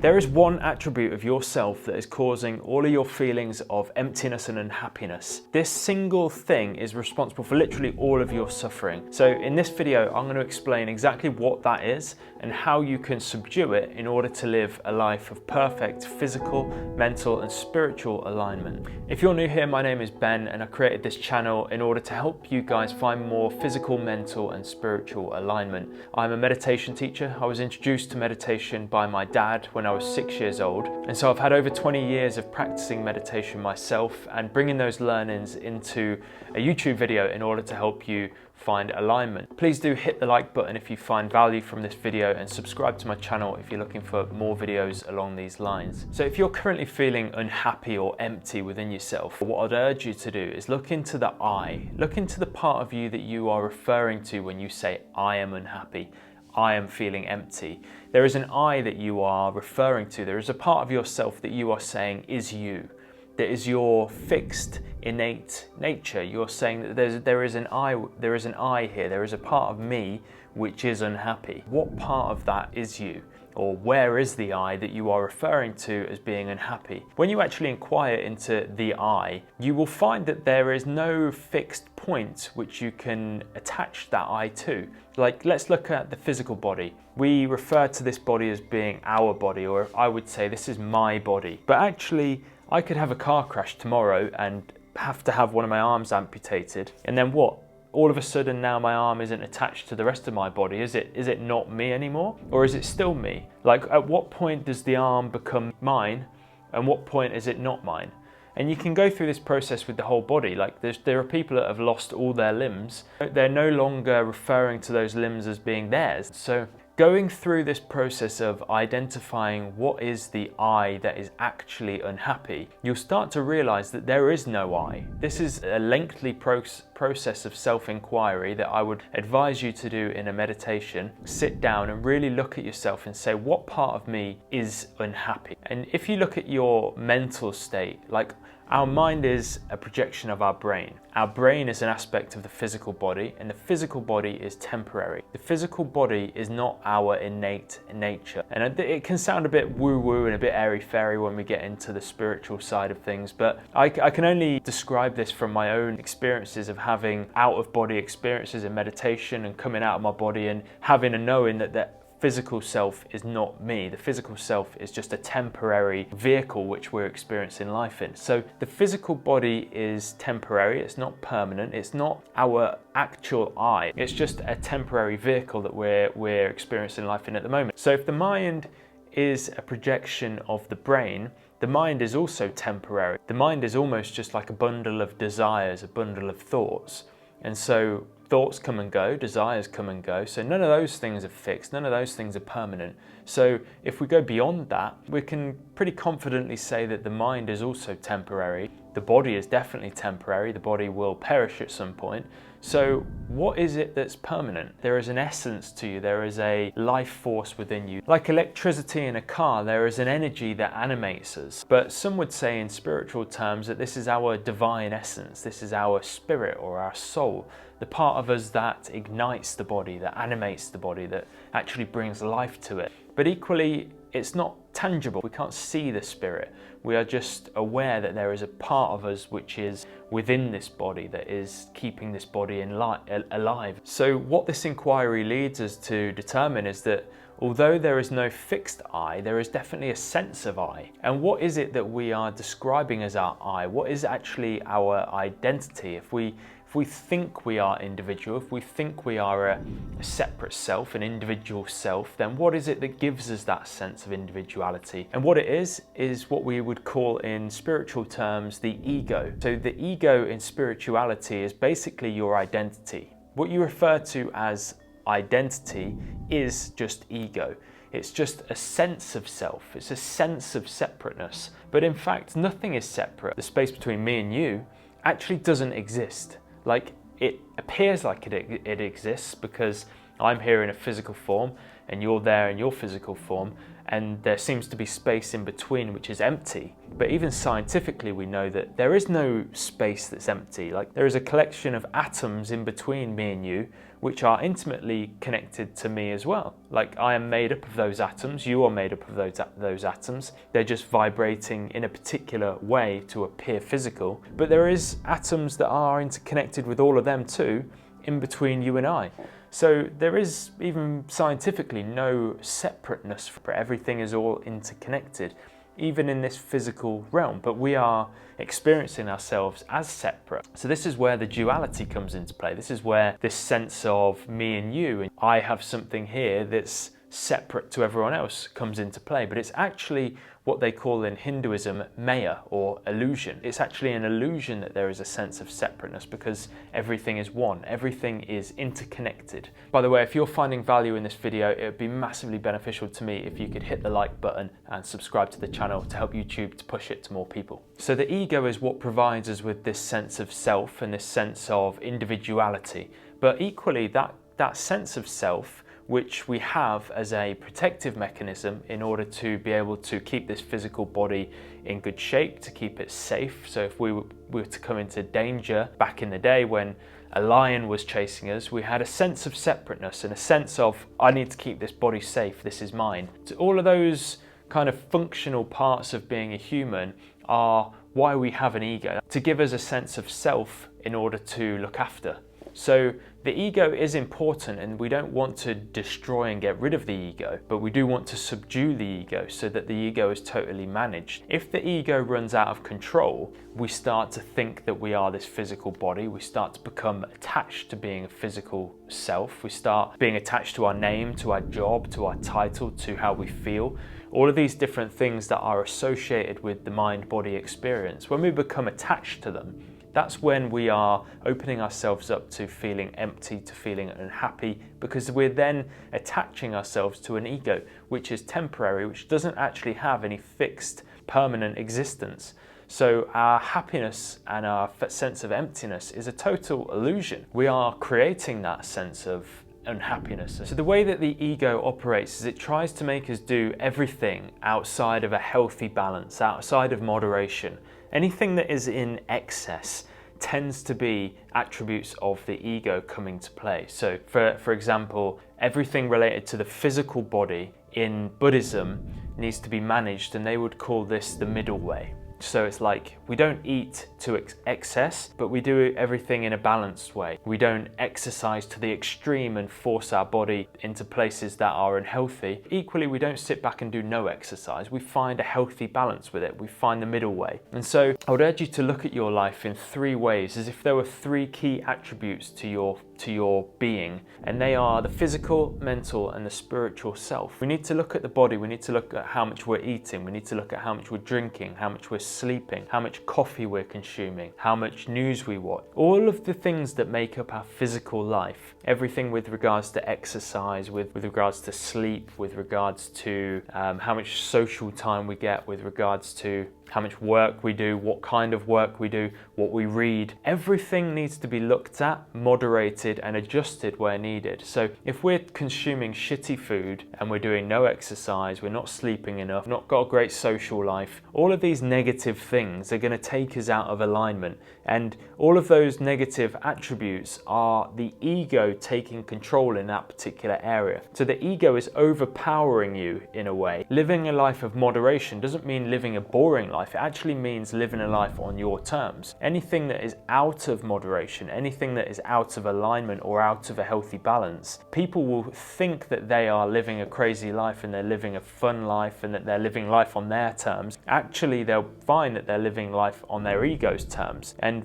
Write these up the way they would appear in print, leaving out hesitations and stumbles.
There is one attribute of yourself that is causing all of your feelings of emptiness and unhappiness. This single thing is responsible for literally all of your suffering. So in this video, I'm going to explain exactly what that is and how you can subdue it in order to live a life of perfect physical, mental, and spiritual alignment. If you're new here, my name is Ben, and I created this channel in order to help you guys find more physical, mental, and spiritual alignment. I'm a meditation teacher. I was introduced to meditation by my dad when I was 6 years old, and so I've had over 20 years of practicing meditation myself and bringing those learnings into a YouTube video in order to help you find alignment. Please do hit the like button if you find value from this video, and subscribe to my channel if you're looking for more videos along these lines. So if you're currently feeling unhappy or empty within yourself, what I'd urge you to do is look into the I. Look into the part of you that you are referring to when you say, I am unhappy, I am feeling empty. There is an I that you are referring to. There is a part of yourself that you are saying is you. That is your fixed, innate nature. You're saying that there is an I here. There is a part of me which is unhappy. What part of that is you? Or where is the I that you are referring to as being unhappy? When you actually inquire into the I, you will find that there is no fixed point which you can attach that I to. Like, let's look at the physical body. We refer to this body as being our body, or I would say this is my body. But actually, I could have a car crash tomorrow and have to have one of my arms amputated. And then what? All of a sudden now my arm isn't attached to the rest of my body. Is it not me anymore? Or is it still me? Like, at what point does the arm become mine? And what point is it not mine? And you can go through this process with the whole body. Like, there are people that have lost all their limbs. They're no longer referring to those limbs as being theirs. So going through this process of identifying what is the I that is actually unhappy, you'll start to realize that there is no I. This is a lengthy process of self-inquiry that I would advise you to do in a meditation. Sit down and really look at yourself and say, what part of me is unhappy? And if you look at your mental state, like, our mind is a projection of our brain. Our brain is an aspect of the physical body, and the physical body is temporary. The physical body is not our innate nature. And it can sound a bit woo-woo and a bit airy-fairy when we get into the spiritual side of things, but I can only describe this from my own experiences of having out-of-body experiences in meditation and coming out of my body and having a knowing that physical self is not me. The physical self is just a temporary vehicle which we're experiencing life in. So the physical body is temporary, it's not permanent, it's not our actual I. It's just a temporary vehicle that we're experiencing life in at the moment. So if the mind is a projection of the brain, the mind is also temporary. The mind is almost just like a bundle of desires, a bundle of thoughts. And so thoughts come and go, desires come and go, so none of those things are fixed, none of those things are permanent. So if we go beyond that, we can pretty confidently say that the mind is also temporary. The body is definitely temporary, the body will perish at some point. So what is it that's permanent? There is an essence to you, there is a life force within you. Like electricity in a car, there is an energy that animates us. But some would say in spiritual terms that this is our divine essence, this is our spirit or our soul. The part of us that ignites the body, that animates the body, that actually brings life to it. But equally, it's not tangible. We can't see the spirit. We are just aware that there is a part of us which is within this body, that is keeping this body alive. So what this inquiry leads us to determine is that although there is no fixed I, there is definitely a sense of I. And what is it that we are describing as our I? What is actually our identity? If we think we are individual, if we think we are a separate self, an individual self, then what is it that gives us that sense of individuality? And what it is what we would call in spiritual terms the ego. So the ego in spirituality is basically your identity. What you refer to as identity is just ego. It's just a sense of self. It's a sense of separateness. But in fact, nothing is separate. The space between me and you actually doesn't exist. Like, it appears like it exists because I'm here in a physical form and you're there in your physical form, and there seems to be space in between which is empty. But even scientifically we know that there is no space that's empty. Like, there is a collection of atoms in between me and you which are intimately connected to me as well. Like, I am made up of those atoms, you are made up of those atoms. They're just vibrating in a particular way to appear physical. But there is atoms that are interconnected with all of them too, in between you and I. So there is, even scientifically, no separateness, for everything is all interconnected, even in this physical realm, but we are experiencing ourselves as separate. So this is where the duality comes into play. This is where this sense of me and you, and I have something here that's separate to everyone else, comes into play. But it's actually what they call in Hinduism maya, or illusion. It's actually an illusion that there is a sense of separateness, because everything is one, everything is interconnected. By the way, if you're finding value in this video, it would be massively beneficial to me if you could hit the like button and subscribe to the channel to help YouTube to push it to more people. So the ego is what provides us with this sense of self and this sense of individuality. But equally, that sense of self, which we have as a protective mechanism in order to be able to keep this physical body in good shape, to keep it safe. So if we were to come into danger back in the day when a lion was chasing us, we had a sense of separateness and a sense of, I need to keep this body safe, this is mine. So all of those kind of functional parts of being a human are why we have an ego, to give us a sense of self in order to look after. So the ego is important, and we don't want to destroy and get rid of the ego, but we do want to subdue the ego so that the ego is totally managed. If the ego runs out of control, we start to think that we are this physical body. We start to become attached to being a physical self. We start being attached to our name, to our job, to our title, to how we feel. All of these different things that are associated with the mind-body experience. When we become attached to them, that's when we are opening ourselves up to feeling empty, to feeling unhappy, because we're then attaching ourselves to an ego, which is temporary, which doesn't actually have any fixed, permanent existence. So our happiness and our sense of emptiness is a total illusion. We are creating that sense of unhappiness. So the way that the ego operates is it tries to make us do everything outside of a healthy balance, outside of moderation. Anything that is in excess tends to be attributes of the ego coming to play. So for example, everything related to the physical body in Buddhism needs to be managed, and they would call this the middle way. So it's like, we don't eat to excess, but we do everything in a balanced way. We don't exercise to the extreme and force our body into places that are unhealthy. Equally, we don't sit back and do no exercise. We find a healthy balance with it. We find the middle way. And so I would urge you to look at your life in three ways, as if there were three key attributes to your being, and they are the physical, mental, and the spiritual self. We need to look at the body. We need to look at how much we're eating. We need to look at how much we're drinking, how much we're sleeping, how much coffee we're consuming, how much news we watch. All of the things that make up our physical life, everything with regards to exercise, with regards to sleep, with regards to how much social time we get, with regards to how much work we do, what kind of work we do, what we read. Everything needs to be looked at, moderated, and adjusted where needed. So if we're consuming shitty food and we're doing no exercise, we're not sleeping enough, not got a great social life, all of these negative things are going to take us out of alignment. And all of those negative attributes are the ego taking control in that particular area. So the ego is overpowering you in a way. Living a life of moderation doesn't mean living a boring life. It actually means living a life on your terms. Anything that is out of moderation, anything that is out of alignment or out of a healthy balance, people will think that they are living a crazy life and they're living a fun life and that they're living life on their terms. Actually, they'll find that they're living life on their ego's terms. And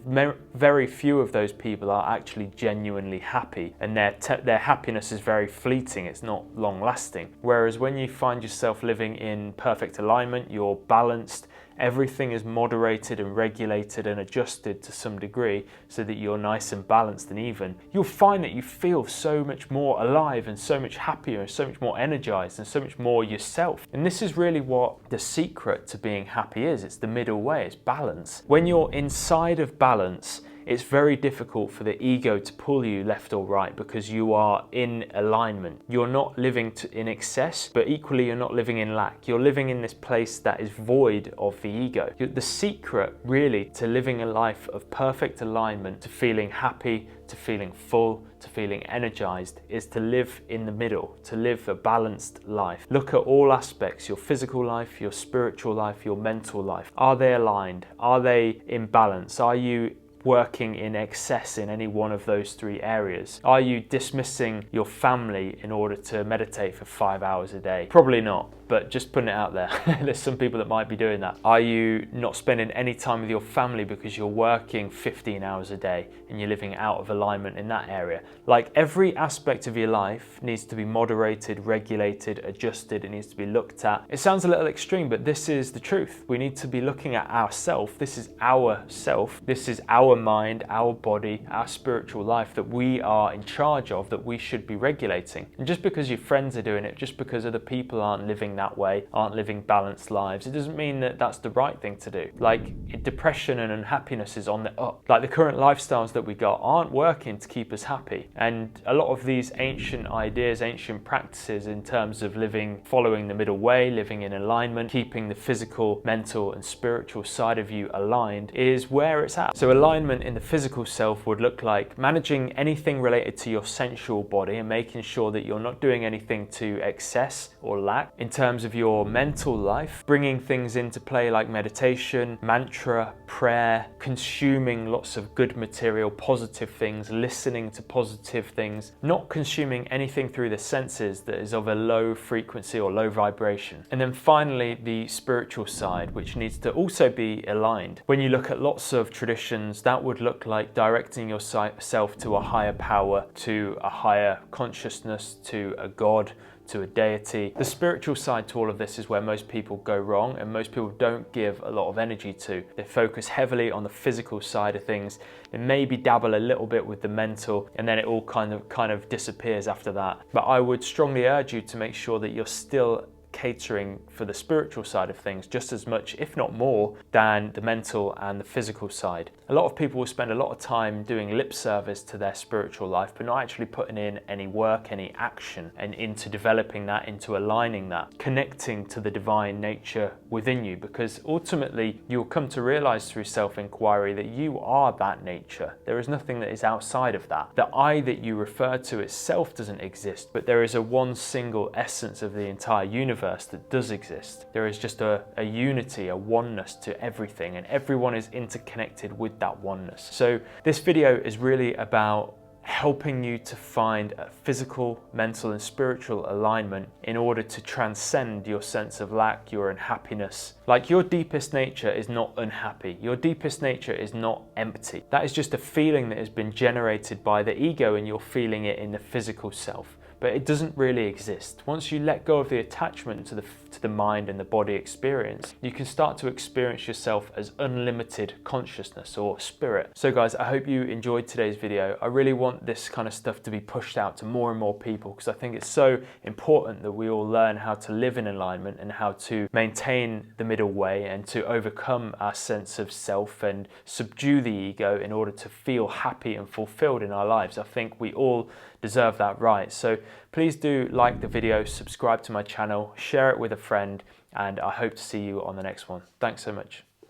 very few of those people are actually genuinely happy, and their happiness is very fleeting. It's not long lasting. Whereas when you find yourself living in perfect alignment, you're balanced, everything is moderated and regulated and adjusted to some degree so that you're nice and balanced and even, you'll find that you feel so much more alive and so much happier and so much more energized and so much more yourself. And this is really what the secret to being happy is. It's the middle way, it's balance. When you're inside of balance, it's very difficult for the ego to pull you left or right because you are in alignment. You're not living in excess, but equally you're not living in lack. You're living in this place that is void of the ego. The secret really to living a life of perfect alignment, to feeling happy, to feeling full, to feeling energized, is to live in the middle, to live a balanced life. Look at all aspects, your physical life, your spiritual life, your mental life. Are they aligned? Are they in balance? Are you working in excess in any one of those three areas? Are you dismissing your family in order to meditate for 5 hours a day? Probably not, but just putting it out there. There's some people that might be doing that. Are you not spending any time with your family because you're working 15 hours a day and you're living out of alignment in that area? Like, every aspect of your life needs to be moderated, regulated, adjusted. It needs to be looked at. It sounds a little extreme, but this is the truth. We need to be looking at ourselves. This is our self. This is our mind, our body, our spiritual life that we are in charge of, that we should be regulating. And just because your friends are doing it, just because other people aren't living that way, aren't living balanced lives, it doesn't mean that that's the right thing to do. Like, depression and unhappiness is on the up. Like, the current lifestyles that we got aren't working to keep us happy. And a lot of these ancient ideas, ancient practices in terms of living, following the middle way, living in alignment, keeping the physical, mental and spiritual side of you aligned, is where it's at. So alignment in the physical self would look like managing anything related to your sensual body and making sure that you're not doing anything to excess or lack. In terms of your mental life, bringing things into play like meditation, mantra, prayer, consuming lots of good material, positive things, listening to positive things, not consuming anything through the senses that is of a low frequency or low vibration. And then finally, the spiritual side, which needs to also be aligned. When you look at lots of traditions, that would look like directing yourself to a higher power, to a higher consciousness, to a God, to a deity. The spiritual side to all of this is where most people go wrong and most people don't give a lot of energy to. They focus heavily on the physical side of things. They maybe dabble a little bit with the mental, and then it all kind of disappears after that. But I would strongly urge you to make sure that you're still catering for the spiritual side of things just as much, if not more, than the mental and the physical side. A lot of people will spend a lot of time doing lip service to their spiritual life, but not actually putting in any work, any action, and into developing that, into aligning that, connecting to the divine nature within you, because ultimately you'll come to realize through self-inquiry that you are that nature. There is nothing that is outside of that. The I that you refer to itself doesn't exist, but there is a one single essence of the entire universe that does exist. There is just a unity, a oneness to everything, and everyone is interconnected with that oneness. So this video is really about helping you to find a physical, mental and spiritual alignment in order to transcend your sense of lack, your unhappiness. Like, your deepest nature is not unhappy. Your deepest nature is not empty. That is just a feeling that has been generated by the ego, and you're feeling it in the physical self. But it doesn't really exist. Once you let go of the attachment to the mind and the body experience, you can start to experience yourself as unlimited consciousness or spirit. So guys, I hope you enjoyed today's video. I really want this kind of stuff to be pushed out to more and more people, because I think it's so important that we all learn how to live in alignment and how to maintain the middle way and to overcome our sense of self and subdue the ego in order to feel happy and fulfilled in our lives. I think we all deserve that right. So please do like the video, subscribe to my channel, share it with a friend, and I hope to see you on the next one. Thanks so much.